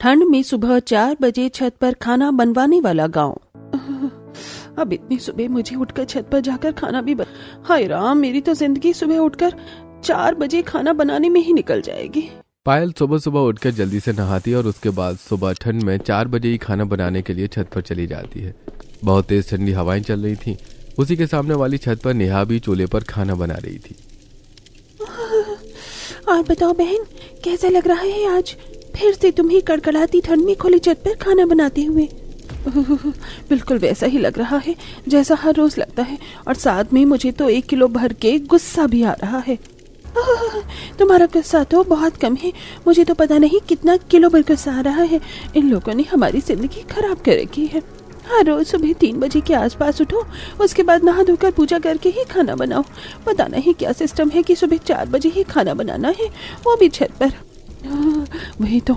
ठंड में सुबह 4 बजे छत पर खाना बनवाने वाला गांव। अब इतनी सुबह मुझे उठकर छत पर जाकर खाना भी हाय राम, मेरी तो जिंदगी सुबह उठकर 4 बजे खाना बनाने में ही निकल जाएगी। पायल सुबह सुबह उठकर जल्दी से नहाती और उसके बाद सुबह ठंड में 4 बजे ही खाना बनाने के लिए छत पर चली जाती है। बहुत तेज ठंडी हवाएं चल रही थी। उसी के सामने वाली छत पर नेहा भी चूल्हे पर खाना बना रही थी। और बताओ बहन, कैसा लग रहा है आज फिर से तुम्हें कड़कड़ाती ठंड में खुली छत पर खाना बनाते हुए? बिल्कुल वैसा ही लग रहा है जैसा हर रोज लगता है, और साथ में मुझे तो 1 किलो भर के गुस्सा भी आ रहा है। तुम्हारा गुस्सा तो बहुत कम है, मुझे तो पता नहीं कितना किलो भर गुस्सा आ रहा है। इन लोगों ने हमारी जिंदगी खराब कर रखी है। हर रोज सुबह 3 बजे के आसपास उठो, उसके बाद नहा धोकर पूजा करके ही खाना बनाओ। पता नहीं क्या सिस्टम है कि सुबह 4 बजे ही खाना बनाना है, वो भी छत पर। वही तो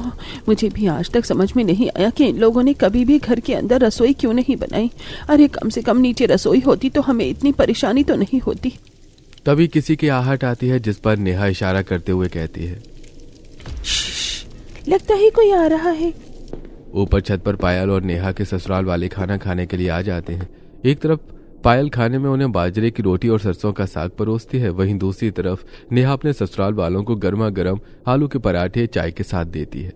मुझे भी आज तक समझ में नहीं आया कि इन लोगों ने कभी भी घर के अंदर रसोई क्यों नहीं बनाई। अरे कम से कम नीचे रसोई होती तो हमें इतनी परेशानी तो नहीं होती। तभी किसी की आहट आती है, जिस पर नेहा इशारा करते हुए कहती है, लगता है कोई आ रहा है। ऊपर छत पर पायल और नेहा के ससुराल वाले खाना खाने के लिए आ जाते हैं। एक तरफ पायल खाने में उन्हें बाजरे की रोटी और सरसों का साग परोसती है, वहीं दूसरी तरफ नेहा अपने ससुराल वालों को गर्मा गर्म आलू के पराठे चाय के साथ देती है।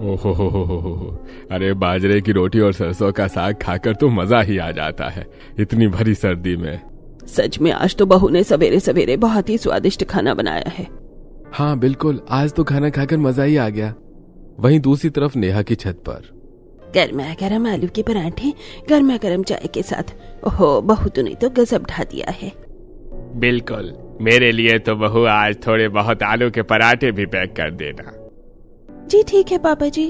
ओहो, अरे बाजरे की रोटी और सरसों का साग खाकर तो मजा ही आ जाता है इतनी भरी सर्दी में। सच में आज तो बहू ने सवेरे सवेरे बहुत ही स्वादिष्ट खाना बनाया है। हाँ बिल्कुल, आज तो खाना खाकर मजा ही आ गया। वहीं दूसरी तरफ नेहा की छत पर गर्मा गर्म आलू के पराठे गर्मा गर्म चाय के साथ। ओहो, बहू तूने तो गजब ढा दिया है। बिल्कुल, मेरे लिए तो बहू आज थोड़े बहुत आलू के पराठे भी पैक कर देना। जी ठीक है पापा जी।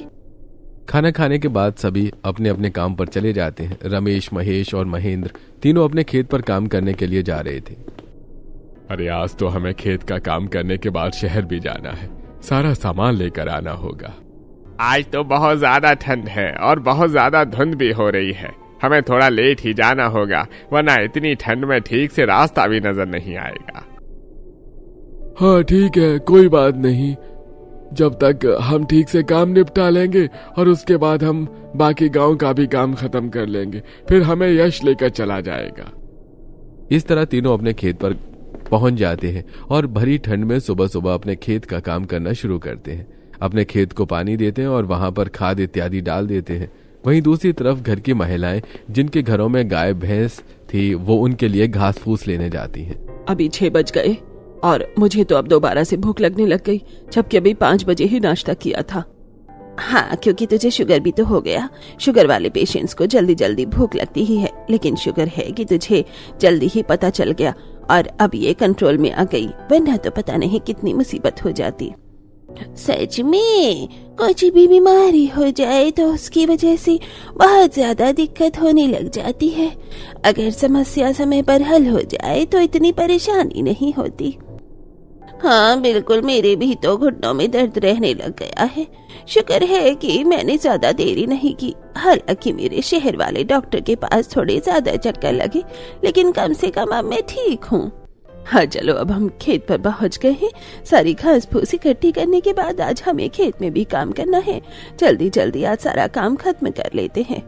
खाना खाने के बाद सभी अपने अपने काम पर चले जाते हैं। रमेश, महेश और महेंद्र तीनों अपने खेत पर काम करने के लिए जा रहे थे। अरे आज तो हमें खेत का काम करने के बाद शहर भी जाना है, सारा सामान लेकर आना होगा। आज तो बहुत ज्यादा ठंड है और बहुत ज्यादा धुंध भी हो रही है, हमें थोड़ा लेट ही जाना होगा, वरना इतनी ठंड में ठीक से रास्ता भी नजर नहीं आएगा। हाँ ठीक है, कोई बात नहीं, जब तक हम ठीक से काम निपटा लेंगे और उसके बाद हम बाकी गांव का भी काम खत्म कर लेंगे, फिर हमें यश लेकर चला जाएगा। इस तरह तीनों अपने खेत पर पहुंच जाते हैं और भरी ठंड में सुबह सुबह अपने खेत का काम करना शुरू करते हैं। अपने खेत को पानी देते हैं और वहां पर खाद इत्यादि डाल देते हैं। वहीं दूसरी तरफ घर की महिलाएं, जिनके घरों में गाय भैंस थी, वो उनके लिए घास फूस लेने जाती हैं। अभी 6 बज गए और मुझे तो अब दोबारा से भूख लगने लग गई, जबकि अभी 5 बजे ही नाश्ता किया था। हाँ, क्योंकि तुझे शुगर भी तो हो गया। शुगर वाले पेशेंट्स को जल्दी जल्दी भूख लगती ही है, लेकिन शुगर है कि तुझे जल्दी ही पता चल गया और अब ये कंट्रोल में आ गई, वरना तो पता नहीं कितनी मुसीबत हो जाती। सच में कुछ भी बीमारी हो जाए तो उसकी वजह से बहुत ज्यादा दिक्कत होने लग जाती है। अगर समस्या समय पर हल हो जाए तो इतनी परेशानी नहीं होती। हाँ बिल्कुल, मेरे भी तो घुटनों में दर्द रहने लग गया है। शुक्र है कि मैंने ज्यादा देरी नहीं की। हालांकि मेरे शहर वाले डॉक्टर के पास थोड़े ज्यादा चक्कर लगे, लेकिन कम से कम अब मैं ठीक हूँ। हाँ चलो, अब हम खेत पर पहुँच गए हैं। सारी घास फूस इकट्ठी करने के बाद आज हमें खेत में भी काम करना है। जल्दी जल्दी आज सारा काम खत्म कर लेते हैं।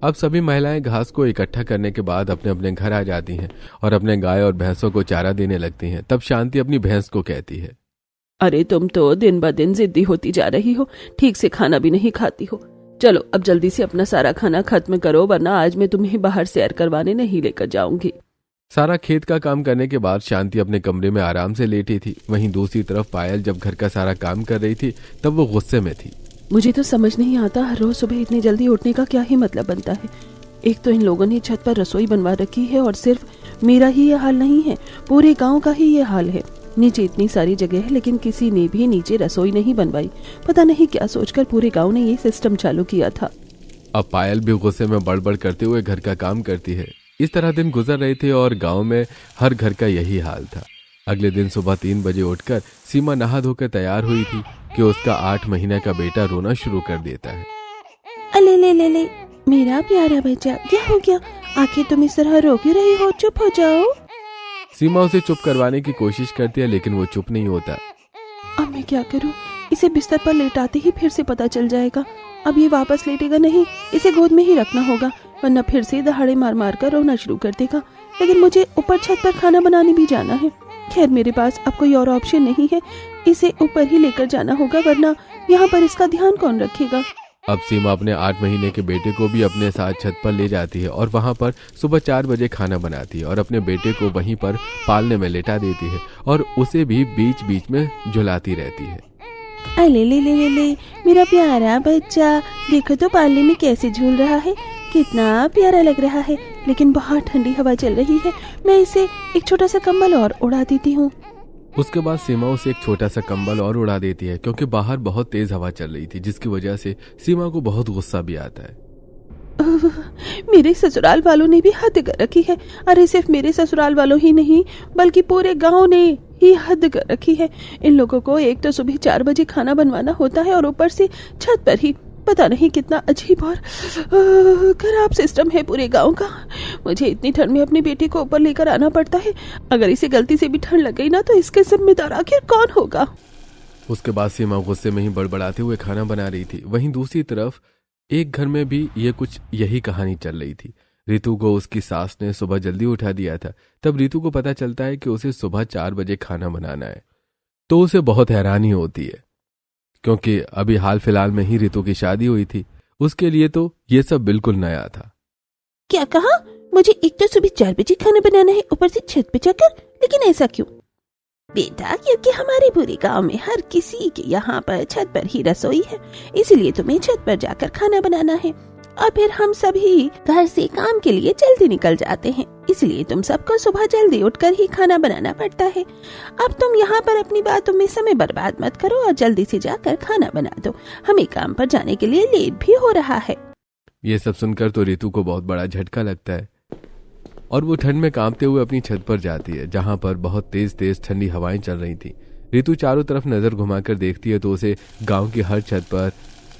अब सभी महिलाएं घास को इकट्ठा करने के बाद अपने अपने घर आ जाती हैं और अपने गाय और भैंसों को चारा देने लगती हैं। तब शांति अपनी भैंस को कहती है, अरे तुम तो दिन ब दिन जिद्दी होती जा रही हो, ठीक से खाना भी नहीं खाती हो। चलो अब जल्दी से अपना सारा खाना खत्म करो, वरना आज मैं तुम्हें बाहर सैर करवाने नहीं लेकर जाऊंगी। सारा खेत का काम करने के बाद शांति अपने कमरे में आराम से लेटी थी। वहीं दूसरी तरफ पायल जब घर का सारा काम कर रही थी तब वो गुस्से में थी। मुझे तो समझ नहीं आता हर रोज सुबह इतनी जल्दी उठने का क्या ही मतलब बनता है। एक तो इन लोगों ने छत पर रसोई बनवा रखी है और सिर्फ मेरा ही ये हाल नहीं है, पूरे गांव का ही ये हाल है। नीचे इतनी सारी जगह है लेकिन किसी ने भी नीचे रसोई नहीं बनवाई। पता नहीं क्या सोचकर पूरे गांव ने ये सिस्टम चालू किया था। अब पायल भी गुस्से में बड़बड़ करते हुए घर का काम करती है। इस तरह दिन गुजर रहे थे और गांव में हर घर का यही हाल था। अगले दिन सुबह 3 बजे उठकर सीमा नहा धोकर तैयार हुई थी कि उसका 8 महीने का बेटा रोना शुरू कर देता है। अले ले ले ले, मेरा प्यारा बच्चा, क्या हो गया? आखिर तुम इस तरह रो क्यों रही हो? चुप हो जाओ। सीमा उसे चुप करवाने की कोशिश करती है लेकिन वो चुप नहीं होता। अब मैं क्या करूं? इसे बिस्तर पर लेटाते ही फिर से पता चल जाएगा। अब ये वापस लेटेगा नहीं, इसे गोद में ही रखना होगा, वरना फिर से दहाड़े मार मार कर रोना शुरू कर देगा। लेकिन मुझे ऊपर छत पर खाना बनाने भी जाना है। खैर मेरे पास अब कोई और ऑप्शन नहीं है, इसे ऊपर ही लेकर जाना होगा, वरना यहाँ पर इसका ध्यान कौन रखेगा। अब सीमा अपने 8 महीने के बेटे को भी अपने साथ छत पर ले जाती है और वहां पर सुबह 4 बजे खाना बनाती है और अपने बेटे को वहीं पर पालने में लेटा देती है और उसे भी बीच बीच में झुलाती रहती है। अले ले ले ले ले मेरा प्यारा बच्चा, देखो तो पालने में कैसे झूल रहा है, कितना प्यारा लग रहा है। लेकिन बहुत ठंडी हवा चल रही है, मैं इसे एक छोटा सा कंबल और उड़ा देती हूँ। उसके बाद सीमा उसे एक छोटा सा कंबल और उड़ा देती है क्योंकि बाहर बहुत तेज हवा चल रही थी, जिसकी वजह से सीमा को बहुत गुस्सा भी आता है। मेरे ससुराल वालों ने भी हद कर रखी है। अरे सिर्फ मेरे ससुराल वालों ही नहीं, बल्कि पूरे गांव ने ही हद कर रखी है। इन लोगों को एक तो सुबह 4 बजे खाना बनवाना होता है और ऊपर से छत पर ही। पता नहीं कितना अजीब और खराब सिस्टम है पूरे गांव का। मुझे इतनी ठंड में अपनी बेटी को ऊपर लेकर आना पड़ता है। अगर इसे गलती से भी ठंड लग गई ना तो इसके जिम्मेदार आखिर कौन होगा। उसके बाद सीमा गुस्से में ही बड़बड़ाते हुए खाना बना रही थी। वहीं दूसरी तरफ एक घर में भी ये कुछ यही कहानी चल रही थी। रितु को उसकी सास ने सुबह जल्दी उठा दिया था। तब रितु को पता चलता है कि उसे सुबह 4 बजे खाना बनाना है, तो उसे बहुत हैरानी होती है क्योंकि अभी हाल फिलहाल में ही रितु की शादी हुई थी। उसके लिए तो ये सब बिल्कुल नया था। क्या कहा? मुझे एक तो सुबह 4 बजे खाना बनाना है, ऊपर से छत पे जाकर। लेकिन ऐसा क्यों? बेटा, क्योंकि हमारे पूरे गांव में हर किसी के यहाँ पर छत पर ही रसोई है, इसलिए तुम्हें छत पर जाकर खाना बनाना है। और फिर हम सभी घर से काम के लिए जल्दी निकल जाते हैं, इसलिए तुम सबको सुबह जल्दी उठकर ही खाना बनाना पड़ता है। अब तुम यहाँ पर अपनी बातों में समय बर्बाद मत करो और जल्दी से जाकर खाना बना दो। हमें काम पर जाने के लिए लेट भी हो रहा है। ये सब सुनकर तो रितु को बहुत बड़ा झटका लगता है और वो ठंड में कांपते हुए अपनी छत पर जाती है, जहां पर बहुत तेज तेज ठंडी हवाएं चल रही थी। रितु चारों तरफ नजर घुमाकर देखती है तो उसे गांव की हर छत पर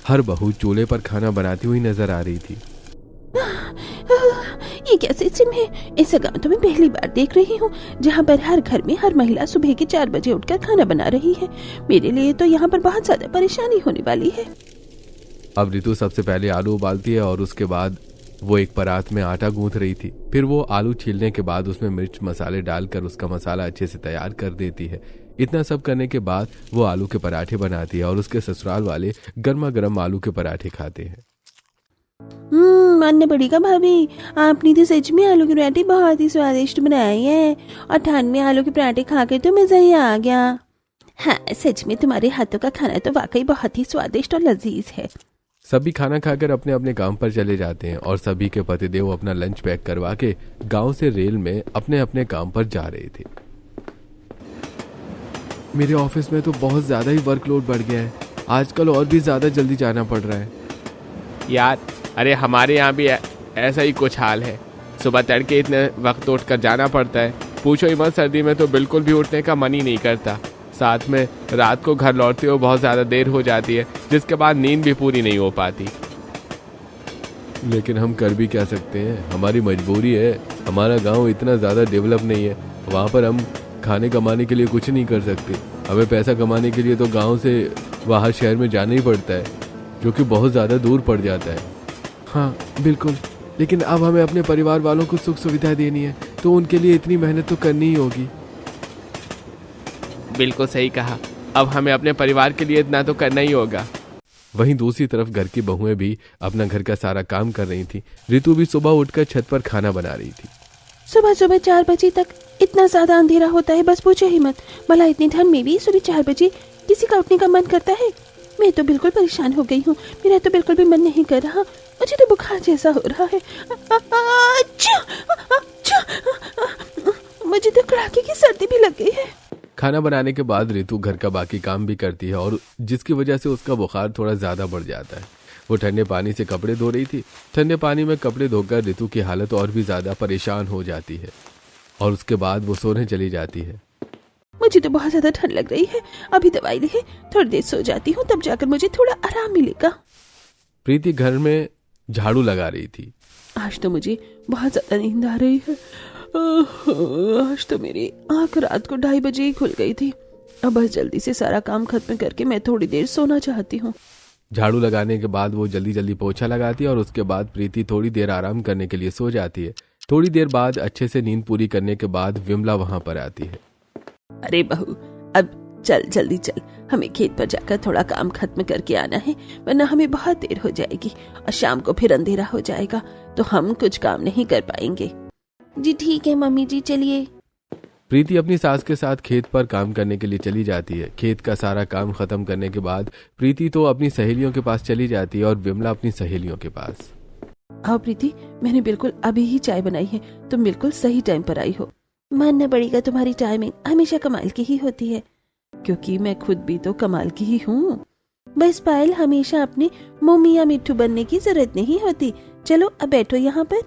हर बहू चूल्हे पर खाना बनाती हुई नजर आ रही थी। ये क्या सिस्टम है? ऐसा गांव तो मैं पहली बार देख रही हूँ, जहाँ पर हर घर में हर महिला सुबह के 4 बजे उठकर खाना बना रही है। मेरे लिए तो यहाँ पर बहुत ज्यादा परेशानी होने वाली है। अब रितु सबसे पहले आलू उबालती है और उसके बाद वो एक परात में आटा गूंथ रही थी। फिर वो आलू छीलने के बाद उसमें मिर्च मसाले डालकर उसका मसाला अच्छे से तैयार कर देती है। इतना सब करने के बाद वो आलू के पराठे बनाती है और उसके ससुराल वाले गर्मा गर्म आलू के पराठे खाते हैं। मानना पड़ेगा भाभी, आपने तो सच में आलू के पराठे बहुत ही स्वादिष्ट बनाए हैं और ठंड में आलू के पराठे खाकर तो मजा ही आ गया। हाँ, सच में तुम्हारे हाथों का खाना तो वाकई बहुत ही स्वादिष्ट और लजीज है। सभी खाना खाकर अपने अपने काम पर चले जाते हैं और सभी के पतिदेव अपना लंच पैक करवा के गांव से रेल में अपने अपने काम पर जा रहे थे। मेरे ऑफिस में तो बहुत ज्यादा ही वर्कलोड बढ़ गया है, आजकल और भी ज्यादा जल्दी जाना पड़ रहा है। यार, अरे हमारे यहाँ भी ऐसा ही कुछ हाल है। सुबह तड़के इतने वक्त उठ कर जाना पड़ता है, पूछो ही मत। सर्दी में तो बिल्कुल भी उठने का मन ही नहीं करता। साथ में रात को घर लौटते हुए बहुत ज़्यादा देर हो जाती है, जिसके बाद नींद भी पूरी नहीं हो पाती। लेकिन हम कर भी क्या सकते हैं, हमारी मजबूरी है। हमारा गांव इतना ज़्यादा डेवलप नहीं है, वहाँ पर हम खाने कमाने के लिए कुछ नहीं कर सकते। हमें पैसा कमाने के लिए तो गांव से बाहर शहर में जाना ही पड़ता है, जो कि बहुत ज़्यादा दूर पड़ जाता है। हाँ बिल्कुल, लेकिन अब हमें अपने परिवार वालों को सुख सुविधा देनी है, तो उनके लिए इतनी मेहनत तो करनी ही होगी। बिल्कुल सही कहा, अब हमें अपने परिवार के लिए इतना तो करना ही होगा। वहीं दूसरी तरफ घर की बहुएं भी अपना घर का सारा काम कर रही थी। रितु भी सुबह उठकर छत पर खाना बना रही थी। सुबह सुबह 4 बजे तक इतना ज्यादा अंधेरा होता है, बस पूछो ही मत। भला इतनी ठंड में भी सुबह 4 बजे किसी का उठने का मन करता है? मैं तो बिल्कुल परेशान हो गई हूँ, मेरा तो बिल्कुल भी मन नहीं कर रहा। मुझे तो बुखार जैसा हो रहा है। मुझे तो कड़ाके की सर्दी भी लग गई है। खाना बनाने के बाद रितु घर का बाकी काम भी करती है और जिसकी वजह से उसका बुखार थोड़ा ज्यादा बढ़ जाता है। वो ठंडे पानी से कपड़े धो रही थी। ठंडे पानी में कपड़े धोकर रितु की हालत और भी ज्यादा परेशान हो जाती है और उसके बाद वो सोने चली जाती है। मुझे तो बहुत ज्यादा ठंड लग रही है, अभी दवाई ले थोड़ी देर सो जाती हूँ, तब जाकर मुझे थोड़ा आराम मिलेगा। प्रीति घर में झाड़ू लगा रही थी। आज तो मुझे बहुत ज्यादा नींद आ रही है। आज तो मेरी आंख रात को 2:30 बजे ही खुल गई थी। अब बस जल्दी से सारा काम खत्म करके मैं थोड़ी देर सोना चाहती हूँ। झाड़ू लगाने के बाद वो जल्दी जल्दी पोछा लगाती है और उसके बाद प्रीति थोड़ी देर आराम करने के लिए सो जाती है। थोड़ी देर बाद अच्छे से नींद पूरी करने के बाद विमला वहां पर आती है। अरे बहू, अब चल जल्दी चल, हमें खेत पर जाकर थोड़ा काम खत्म करके आना है, वरना हमें बहुत देर हो जाएगी और शाम को फिर अंधेरा हो जाएगा तो हम कुछ काम नहीं कर पाएंगे। जी ठीक है मम्मी जी, चलिए। प्रीति अपनी सास के साथ खेत पर काम करने के लिए चली जाती है। खेत का सारा काम खत्म करने के बाद प्रीति तो अपनी सहेलियों के पास चली जाती है और विमला अपनी सहेलियों के पास। आओ प्रीति, मैंने बिल्कुल अभी ही चाय बनाई है, तुम बिल्कुल सही टाइम पर आई हो। मानना पड़ेगा, तुम्हारी टाइमिंग हमेशा कमाल की ही होती है। क्योंकि मैं खुद भी तो कमाल की ही हूँ। बस पायल, हमेशा अपने मोमी या मिट्टू बनने की जरूरत नहीं होती। चलो अब बैठो यहाँ पर।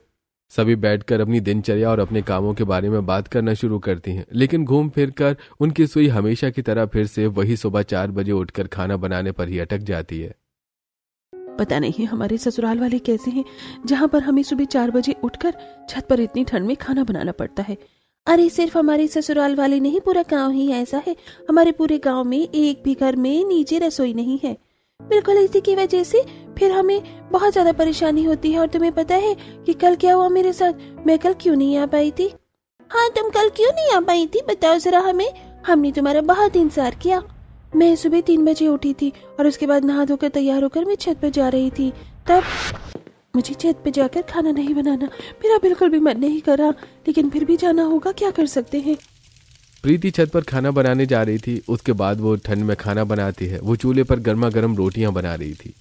सभी बैठकर अपनी दिनचर्या और अपने कामों के बारे में बात करना शुरू करती हैं, लेकिन घूम फिर कर उनकी सुई हमेशा की तरह फिर से वही सुबह 4 बजे उठकर खाना बनाने पर ही अटक जाती है। पता नहीं हमारे ससुराल वाले कैसे हैं, जहाँ पर हमें सुबह 4 बजे उठकर छत पर इतनी ठंड में खाना बनाना पड़ता है। अरे सिर्फ हमारे ससुराल वाले नहीं, पूरा गांव ही ऐसा है। हमारे पूरे गांव में एक भी घर में नीचे रसोई नहीं है। बिल्कुल इसी की वजह से फिर हमें बहुत ज्यादा परेशानी होती है। और तुम्हें पता है कि कल क्या हुआ मेरे साथ? मैं कल क्यों नहीं आ पाई थी? हाँ, तुम कल क्यों नहीं आ पाई थी, बताओ जरा हमें। हमने तुम्हारा बहुत इंतजार किया। मैं सुबह 3 बजे उठी थी और उसके बाद नहा धोकर तैयार होकर मैं छत पर जा रही थी। तब मुझे छत पे जाकर खाना नहीं बनाना, मेरा बिल्कुल भी मन नहीं कर रहा, लेकिन फिर भी जाना होगा, क्या कर सकते हैं। प्रीति छत पर खाना बनाने जा रही थी। उसके बाद वो ठंड में खाना बनाती है। वो चूल्हे पर गर्मा गर्म रोटियां बना रही थी।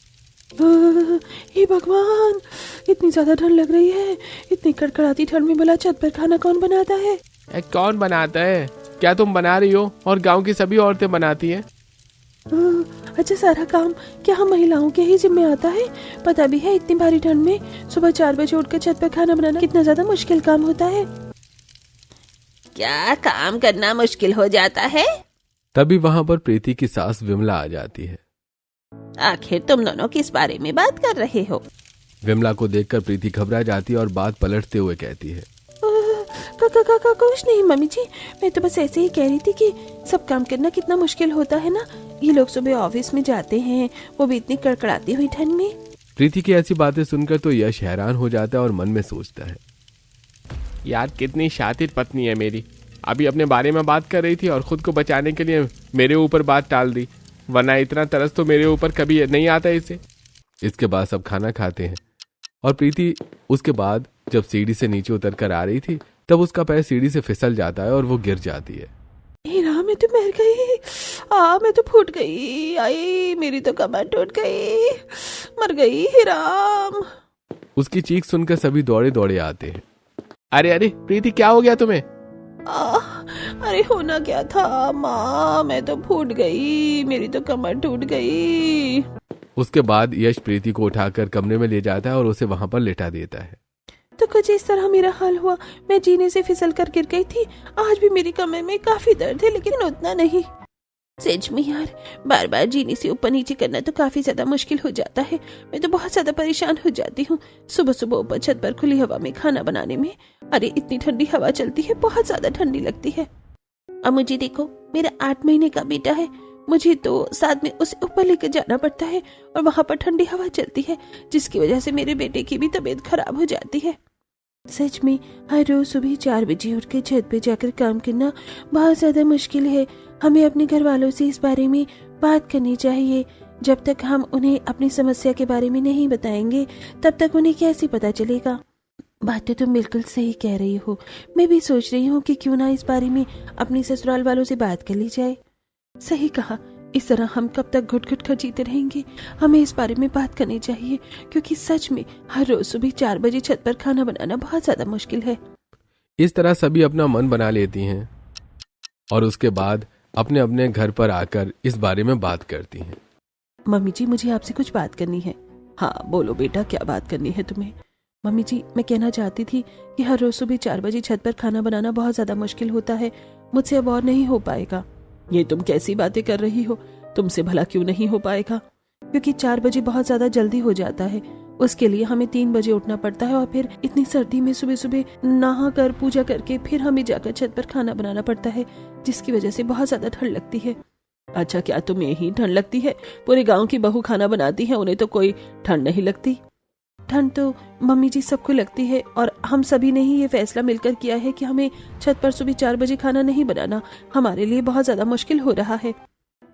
हे भगवान, इतनी ज्यादा ठंड लग रही है। इतनी कड़कड़ाती ठंड में भला छत पर खाना कौन बनाता है? कौन बनाता है? क्या तुम बना रही हो और गांव की सभी औरतें बनाती हैं? अच्छा, सारा काम क्या हम महिलाओं के ही जिम्मे आता है? पता भी है इतनी भारी ठंड में सुबह 4 बजे उठकर छत पर खाना बनाना कितना ज्यादा मुश्किल काम होता है। क्या काम करना मुश्किल हो जाता है? तभी वहां पर प्रीति की सास विमला आ जाती है। आखिर तुम दोनों किस बारे में बात कर रहे हो? विमला को देखकर प्रीति घबरा जाती है और बात पलटते हुए कहती है, कुछ नहीं मम्मी जी, मैं तो बस ऐसे ही कह रही थी कि सब काम करना कितना मुश्किल होता है ना। ये लोग सुबह ऑफिस में जाते हैं, वो भी इतनी कड़कड़ाती हुई ठंड में। प्रीति की ऐसी बातें सुनकर तो यश हैरान हो जाता है और मन में सोचता है, यार कितनी शातिर पत्नी है मेरी। अभी अपने बारे में बात कर रही थी और खुद को बचाने के लिए मेरे ऊपर बात टाल दी, वरना इतना तरस तो मेरे ऊपर कभी नहीं आता इसे। इसके बाद सब खाना खाते हैं और प्रीति उसके बाद जब सीढ़ी से नीचे उतर कर आ रही थी तब उसका पैर सीढ़ी से फिसल जाता है और वो गिर जाती है। हीरा, मैं तो मर गई। मैं तो फूट गई। आई, मेरी तो कमर टूट गई, मर गई हीराम। उसकी चीख सुनकर सभी दौड़े दौड़े आते हैं। अरे अरे प्रीति, क्या हो गया तुम्हें? अरे होना क्या था माँ, मैं तो फूट गई, मेरी तो कमर टूट गई। उसके बाद यश प्रीति को उठाकर कमरे में ले जाता है और उसे वहां पर लेटा देता है। तो कुछ इस तरह मेरा हाल हुआ। मैं जीने से फिसल कर गिर गई थी। आज भी मेरी कमर में काफी दर्द है, लेकिन उतना नहीं। सच में यार, बार बार जीने से ऊपर नीचे करना तो काफी ज्यादा मुश्किल हो जाता है। मैं तो बहुत ज्यादा परेशान हो जाती हूँ सुबह सुबह ऊपर छत पर खुली हवा में खाना बनाने में। अरे इतनी ठंडी हवा चलती है, बहुत ज्यादा ठंडी लगती है। अब मुझे देखो, मेरा 8 महीने का बेटा है, मुझे तो साथ में उसे ऊपर लेकर जाना पड़ता है और वहां पर ठंडी हवा चलती है, जिसकी वजह से मेरे बेटे की भी तबीयत खराब हो जाती है। सच में हर रोज सुबह 4 बजे उठ के छत पे जाकर काम करना बहुत ज्यादा मुश्किल है। हमें अपने घर वालों से इस बारे में बात करनी चाहिए। जब तक हम उन्हें अपनी समस्या के बारे में नहीं बताएंगे तब तक उन्हें कैसे पता चलेगा। बात तो तुम बिल्कुल सही कह रही हो। मैं भी सोच रही हूँ कि क्यों ना इस बारे में अपने ससुराल वालों से बात कर ली जाए। सही कहा, इस तरह हम कब तक घुट घुट कर जीते रहेंगे। हमें इस बारे में बात करनी चाहिए, क्योंकि सच में हर रोज सुबह 4 बजे छत पर खाना बनाना बहुत ज्यादा मुश्किल है। इस तरह सभी अपना मन बना लेती हैं और उसके बाद अपने अपने घर पर आकर इस बारे में बात करती हैं। मम्मी जी, मुझे आपसे कुछ बात करनी है। हाँ बोलो बेटा, क्या बात करनी है तुम्हें? मम्मी जी, मैं कहना चाहती थी कि हर रोज सुबह 4 बजे छत पर खाना बनाना बहुत ज्यादा मुश्किल होता है। मुझसे अब और नहीं हो पाएगा। ये तुम कैसी बातें कर रही हो? तुमसे भला क्यों नहीं हो पाएगा? क्योंकि 4 बजे बहुत ज्यादा जल्दी हो जाता है उसके लिए हमें 3 बजे उठना पड़ता है और फिर इतनी सर्दी में सुबह सुबह नहा कर पूजा करके फिर हमें जाकर छत पर खाना बनाना पड़ता है, जिसकी वजह से बहुत ज्यादा ठंड लगती है। अच्छा, क्या तुम्हें ही ठंड लगती है? पूरे गांव की बहू खाना बनाती है, उन्हें तो कोई ठंड नहीं लगती। ठंड तो मम्मी जी सबको लगती है और हम सभी ने ही ये फैसला मिलकर किया है कि हमें छत पर सुबह 4 बजे खाना नहीं बनाना। हमारे लिए बहुत ज्यादा मुश्किल हो रहा है।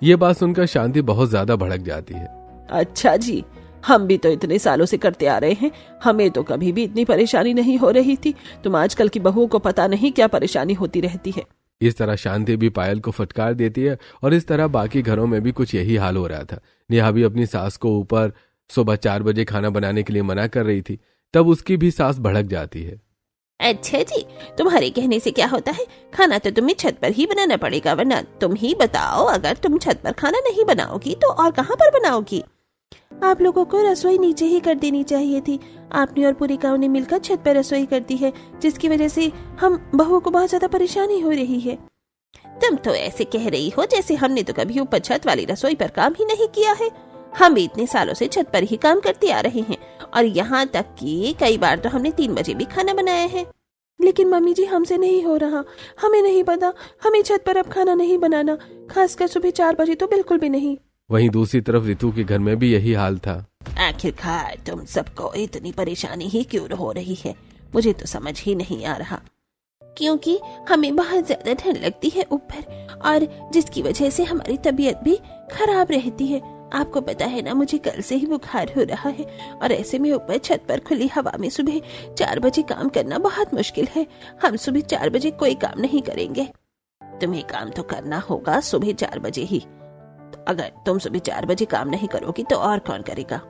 ये बात सुनकर शांति बहुत ज्यादा भड़क जाती है। अच्छा जी, हम भी तो इतने सालों से करते आ रहे हैं, हमें तो कभी भी इतनी परेशानी नहीं हो रही थी। तुम आजकल की बहुओं को पता नहीं क्या परेशानी होती रहती है। इस तरह शांति भी पायल को फटकार देती है और इस तरह बाकी घरों में भी कुछ यही हाल हो रहा था। नेहा भी अपनी सास को ऊपर सुबह 4 बजे खाना बनाने के लिए मना कर रही थी, तब उसकी भी सास भड़क जाती है। अच्छा जी, तुम्हारे कहने से क्या होता है? खाना तो तुम्हें छत पर ही बनाना पड़ेगा, वरना तुम ही बताओ, अगर तुम छत पर खाना नहीं बनाओगी तो और कहाँ पर बनाओगी? आप लोगों को रसोई नीचे ही कर देनी चाहिए थी। आपने और पूरी गांव ने मिलकर छत पर रसोई कर दी है, जिसकी वजह से हम बहुओं को बहुत ज्यादा परेशानी हो रही है। तुम तो ऐसे कह रही हो जैसे हमने तो कभी ऊपर छत वाली रसोई पर काम ही नहीं किया है। हम भी इतने सालों से छत पर ही काम करते आ रहे हैं और यहाँ तक कि कई बार तो हमने 3 बजे भी खाना बनाया है। लेकिन मम्मी जी, हमसे नहीं हो रहा। हमें नहीं पता, हमें छत पर अब खाना नहीं बनाना, खासकर सुबह 4 बजे तो बिल्कुल भी नहीं। वहीं दूसरी तरफ रितु के घर में भी यही हाल था। आखिरकार तुम सबको इतनी परेशानी ही क्यों हो रही है, मुझे तो समझ ही नहीं आ रहा। क्योंकि हमें बहुत ज्यादा ठंड लगती है ऊपर, और जिसकी वजह से हमारी तबीयत भी खराब रहती है। आपको पता है ना, मुझे कल से ही बुखार हो रहा है और ऐसे में ऊपर छत पर खुली हवा में सुबह 4 बजे काम करना बहुत मुश्किल है। हम सुबह 4 बजे कोई काम नहीं करेंगे। तुम्हें काम तो करना होगा सुबह 4 बजे ही। तो अगर तुम सुबह 4 बजे काम नहीं करोगी तो और कौन करेगा?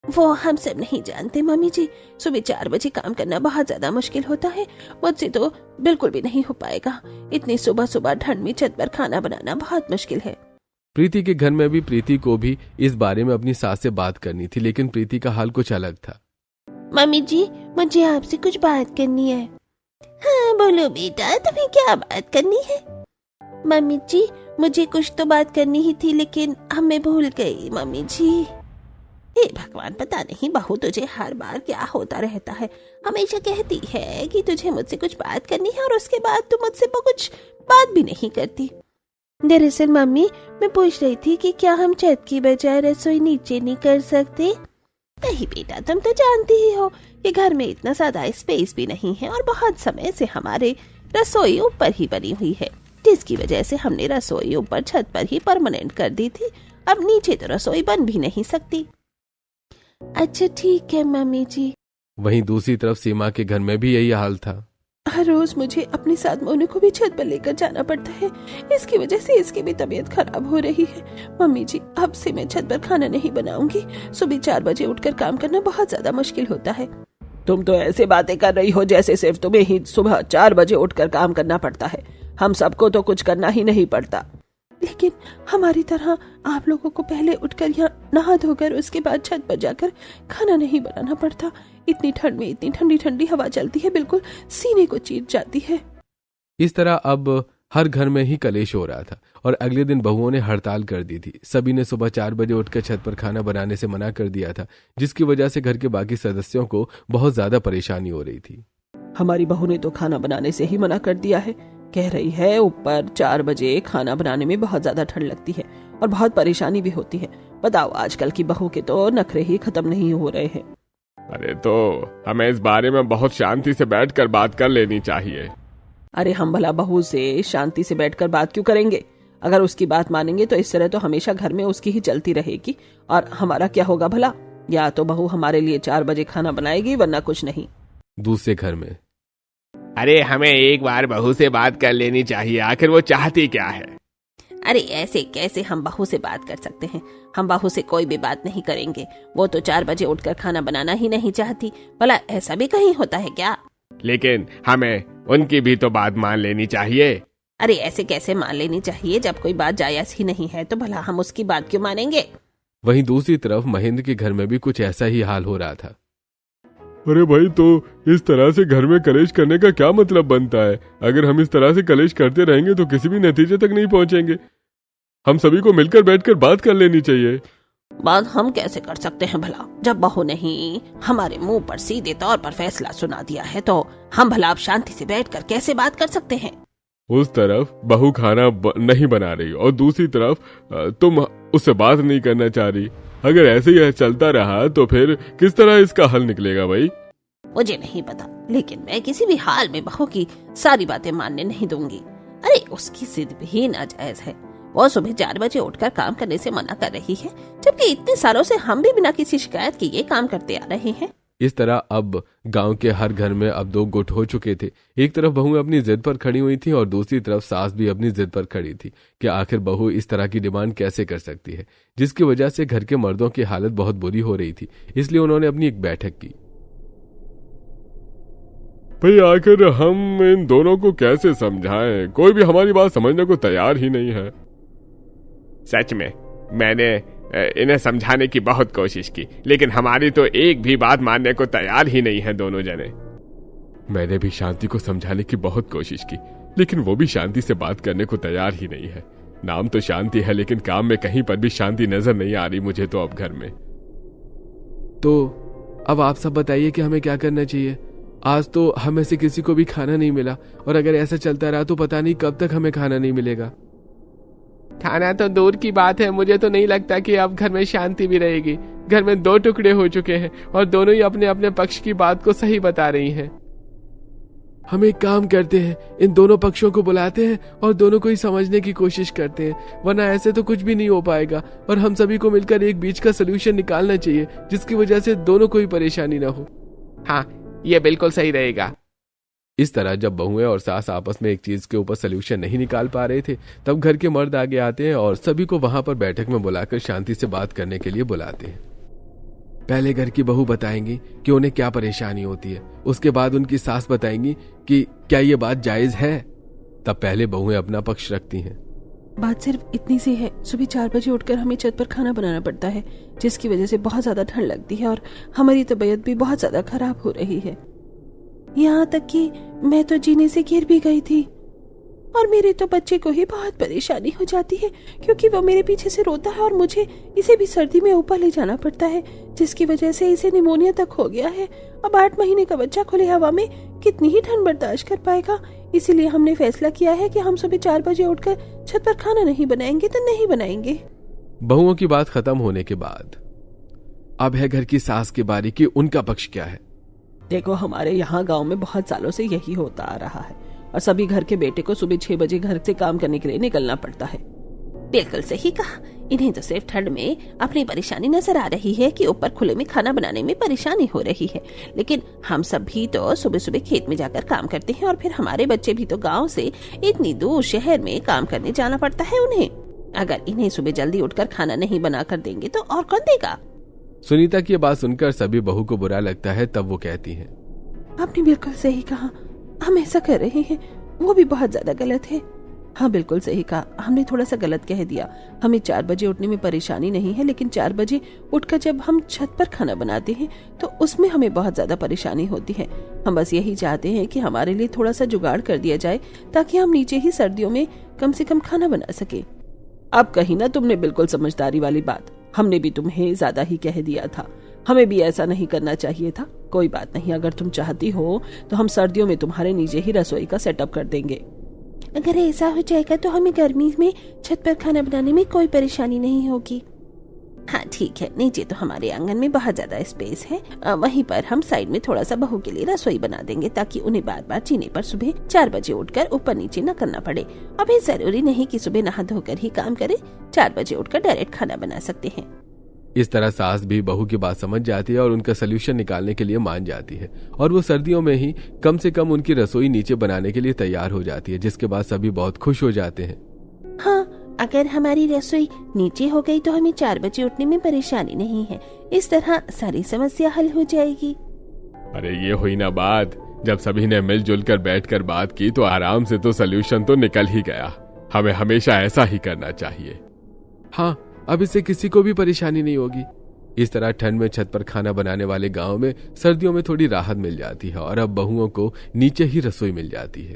वो हम सब नहीं जानते मम्मी जी। सुबह 4 बजे काम करना बहुत ज्यादा मुश्किल होता है। मुझसे तो बिल्कुल भी नहीं हो पाएगा। इतनी सुबह सुबह ठंड में छत पर खाना बनाना बहुत मुश्किल है। प्रीति के घर में भी प्रीति को भी इस बारे में अपनी सास से बात करनी थी, लेकिन प्रीति का हाल कुछ अलग था। मम्मी जी, मुझे आपसे कुछ बात करनी है। हाँ बोलो बेटा, तुम्हें क्या बात करनी है? मम्मी जी, मुझे कुछ तो बात करनी ही थी, लेकिन मैं भूल गई मम्मी जी। हे भगवान, पता नहीं बहू तुझे हर बार क्या होता रहता है। हमेशा कहती है कि तुझे मुझसे कुछ बात करनी है और उसके बाद तू मुझसे कुछ बात भी नहीं करती। दरअसल मम्मी, मैं पूछ रही थी कि क्या हम छत की बजाय रसोई नीचे नहीं कर सकते? नहीं बेटा, तुम तो जानती ही हो कि घर में इतना ज्यादा स्पेस भी नहीं है और बहुत समय से हमारे रसोई ऊपर ही बनी हुई है, जिसकी वजह से हमने रसोई ऊपर छत पर ही परमानेंट कर दी थी। अब नीचे तो रसोई बन भी नहीं सकती। अच्छा ठीक है मम्मी जी। वहीं दूसरी तरफ सीमा के घर में भी यही हाल था। हर रोज मुझे अपने साथ मोनू को भी छत पर लेकर जाना पड़ता है। इसकी वजह से इसकी भी तबीयत खराब हो रही है। मम्मी जी, अब से मैं छत पर खाना नहीं बनाऊंगी। सुबह 4 बजे उठकर काम करना बहुत ज्यादा मुश्किल होता है। तुम तो ऐसे बातें कर रही हो जैसे सिर्फ तुम्हें ही सुबह 4 बजे उठकर काम करना पड़ता है। हम सबको तो कुछ करना ही नहीं पड़ता। लेकिन हमारी तरह आप लोगों को पहले उठकर यहाँ नहा धोकर उसके बाद छत पर जाकर खाना नहीं बनाना पड़ता। इतनी ठंड में इतनी ठंडी ठंडी हवा चलती है, बिल्कुल सीने को चीर जाती है। इस तरह अब हर घर में ही कलेश हो रहा था और अगले दिन बहुओं ने हड़ताल कर दी थी। सभी ने सुबह 4 बजे उठकर छत पर खाना बनाने से मना कर दिया था, जिसकी वजह से घर के बाकी सदस्यों को बहुत ज्यादा परेशानी हो रही थी। हमारी बहू ने तो खाना बनाने से ही मना कर दिया है। कह रही है ऊपर 4 बजे खाना बनाने में बहुत ज्यादा ठंड लगती है और बहुत परेशानी भी होती है। बताओ, आजकल की बहू के तो नखरे ही खत्म नहीं हो रहे हैं। अरे तो हमें इस बारे में बहुत शांति से बैठकर बात कर लेनी चाहिए। अरे हम भला बहू से शांति से बैठकर बात क्यों करेंगे? अगर उसकी बात मानेंगे तो इस तरह तो हमेशा घर में उसकी ही चलती रहेगी और हमारा क्या होगा भला? या तो बहू हमारे लिए 4 बजे खाना बनाएगी, वरना कुछ नहीं। दूसरे घर में, अरे हमें एक बार बहू से बात कर लेनी चाहिए, आखिर वो चाहती क्या है? अरे ऐसे कैसे हम बहू से बात कर सकते हैं? हम बहू से कोई भी बात नहीं करेंगे। वो तो 4 बजे उठकर खाना बनाना ही नहीं चाहती। भला ऐसा भी कहीं होता है क्या? लेकिन हमें उनकी भी तो बात मान लेनी चाहिए। अरे ऐसे कैसे मान लेनी चाहिए? जब कोई बात जायज ही नहीं है तो भला हम उसकी बात क्यों मानेंगे? वहीं दूसरी तरफ महेंद्र के घर में भी कुछ ऐसा ही हाल हो रहा था। अरे भाई, तो इस तरह से घर में कलेश करने का क्या मतलब बनता है? अगर हम इस तरह से कलेश करते रहेंगे तो किसी भी नतीजे तक नहीं पहुंचेंगे। हम सभी को मिलकर बैठकर बात कर लेनी चाहिए। बात हम कैसे कर सकते हैं भला? जब बहू ने ही हमारे मुंह पर सीधे तौर पर फैसला सुना दिया है तो हम भला अब शांति से बैठकर कैसे बात कर सकते हैं? उस तरफ बहू खाना नहीं बना रही और दूसरी तरफ तुम उससे बात नहीं करना चाह रही। अगर ऐसे ही चलता रहा तो फिर किस तरह इसका हल निकलेगा भाई? मुझे नहीं पता, लेकिन मैं किसी भी हाल में बहू की सारी बातें मानने नहीं दूंगी। अरे उसकी जिद भी नाजायज है। वो सुबह 4 बजे उठकर काम करने से मना कर रही है, जबकि इतने सालों से हम भी बिना किसी शिकायत के ये काम करते आ रहे हैं। इस तरह अब गांव के हर घर में अब 2 गुट हो चुके थे। एक तरफ बहू अपनी जिद पर खड़ी हुई थी और दूसरी तरफ सास भी अपनी जिद पर खड़ी थी कि आखिर बहू इस तरह की डिमांड कैसे कर सकती है, जिसकी वजह से घर के मर्दों की हालत बहुत बुरी हो रही थी। इसलिए उन्होंने अपनी एक बैठक की। भाई आखिर हम इन दोनों को कैसे समझाएं? कोई भी हमारी बात समझने को तैयार ही नहीं है। सच में मैंने इन्हें समझाने की बहुत कोशिश की, लेकिन हमारी तो एक भी बात मानने को तैयार ही नहीं है दोनों जने। मैंने भी शांति को समझाने की बहुत कोशिश की, लेकिन वो भी शांति से बात करने को तैयार ही नहीं है। नाम तो शांति है, लेकिन काम में कहीं पर भी शांति नजर नहीं आ रही मुझे तो अब घर में। तो अब आप सब बताइए कि हमें क्या करना चाहिए। आज तो हमें से किसी को भी खाना नहीं मिला और अगर ऐसा चलता रहा तो पता नहीं कब तक हमें खाना नहीं मिलेगा। खाना तो दूर की बात है, मुझे तो नहीं लगता कि अब घर में शांति भी रहेगी। घर में 2 टुकड़े हो चुके हैं और दोनों ही अपने अपने पक्ष की बात को सही बता रही हैं। हम एक काम करते हैं, इन दोनों पक्षों को बुलाते हैं और दोनों को ही समझने की कोशिश करते हैं, वरना ऐसे तो कुछ भी नहीं हो पाएगा और हम सभी को मिलकर एक बीच का सलूशन निकालना चाहिए जिसकी वजह से दोनों को ही परेशानी ना हो। हाँ, ये बिल्कुल सही रहेगा। इस तरह जब बहुएं और सास आपस में एक चीज के ऊपर सलूशन नहीं निकाल पा रहे थे, तब घर के मर्द आगे आते हैं और सभी को वहां पर बैठक में बुलाकर शांति से बात करने के लिए बुलाते हैं। पहले घर की बहू बताएंगी कि उन्हें क्या परेशानी होती है, उसके बाद उनकी सास बताएंगी कि क्या ये बात जायज है। तब पहले बहुएं अपना पक्ष रखती हैं। बात सिर्फ इतनी सी है, सुबह 4 बजे उठकर हमें छत पर खाना बनाना पड़ता है, जिसकी वजह से बहुत ज्यादा ठंड लगती है और हमारी तबीयत भी बहुत ज्यादा खराब हो रही है। यहाँ तक कि मैं तो जीने से गिर भी गई थी और मेरे तो बच्चे को ही बहुत परेशानी हो जाती है, क्योंकि वो मेरे पीछे से रोता है और मुझे इसे भी सर्दी में ऊपर ले जाना पड़ता है, जिसकी वजह से इसे निमोनिया तक हो गया है। अब 8 महीने का बच्चा खुले हवा में कितनी ही ठंड बर्दाश्त कर पाएगा। इसीलिए हमने फैसला किया है कि हम सुबह 4 बजे उठकर छत पर खाना नहीं बनाएंगे तो नहीं बनाएंगे। बहुओं की बात खत्म होने के बाद अब है घर की सास की बारी कि उनका पक्ष क्या है। देखो, हमारे यहाँ गांव में बहुत सालों से यही होता आ रहा है और सभी घर के बेटे को सुबह 6 बजे घर से काम करने के लिए निकलना पड़ता है। बिल्कुल सही कहा। इन्हें तो सिर्फ ठंड में अपनी परेशानी नजर आ रही है कि ऊपर खुले में खाना बनाने में परेशानी हो रही है, लेकिन हम सब भी तो सुबह सुबह खेत में जाकर काम करते हैं और फिर हमारे बच्चे भी तो गांव से इतनी दूर शहर में काम करने जाना पड़ता है उन्हें। अगर इन्हें सुबह जल्दी उठकर खाना नहीं बना कर देंगे तो और कौन देगा? सुनीता की बात सुनकर सभी बहू को बुरा लगता है। तब वो कहती हैं, आपने बिल्कुल सही कहा, हम ऐसा कर रहे हैं वो भी बहुत ज्यादा गलत है। हाँ, बिल्कुल सही कहा, हमने थोड़ा सा गलत कह दिया। हमें 4 बजे उठने में परेशानी नहीं है, लेकिन 4 बजे उठकर जब हम छत पर खाना बनाते हैं तो उसमें हमें बहुत ज्यादा परेशानी होती है। हम बस यही चाहते हैं कि हमारे लिए थोड़ा सा जुगाड़ कर दिया जाए ताकि हम नीचे ही सर्दियों में कम से कम खाना बना सके। अब कही ना तुमने बिल्कुल समझदारी वाली बात। हमने भी तुम्हें ज्यादा ही कह दिया था, हमें भी ऐसा नहीं करना चाहिए था। कोई बात नहीं, अगर तुम चाहती हो तो हम सर्दियों में तुम्हारे नीचे ही रसोई का सेटअप कर देंगे। अगर ऐसा हो जाएगा तो हमें गर्मी में छत पर खाना बनाने में कोई परेशानी नहीं होगी। हाँ ठीक है, नीचे तो हमारे आंगन में बहुत ज्यादा स्पेस है, वहीं पर हम साइड में थोड़ा सा बहू के लिए रसोई बना देंगे ताकि उन्हें बार बार जीने पर सुबह 4 बजे उठकर ऊपर नीचे न करना पड़े। अभी जरूरी नहीं कि सुबह नहा धोकर ही काम करे, 4 बजे उठकर डायरेक्ट खाना बना सकते हैं। इस तरह सास भी बहू की बात समझ जाती है और उनका सलूशन निकालने के लिए मान जाती है और वो सर्दियों में ही कम से कम उनकी रसोई नीचे बनाने के लिए तैयार हो जाती है, जिसके बाद सभी बहुत खुश हो जाते हैं। हाँ, अगर हमारी रसोई नीचे हो गई तो हमें 4 बजे उठने में परेशानी नहीं है। इस तरह सारी समस्या हल हो जाएगी। अरे ये हुई ना बात, जब सभी ने मिलजुल कर बैठकर बात की तो आराम से तो सलूशन तो निकल ही गया। हमें हमेशा ऐसा ही करना चाहिए। हाँ, अब इससे किसी को भी परेशानी नहीं होगी। इस तरह ठंड में छत पर खाना बनाने वाले गांव में सर्दियों में थोड़ी राहत मिल जाती है और अब बहुओं को नीचे ही रसोई मिल जाती है।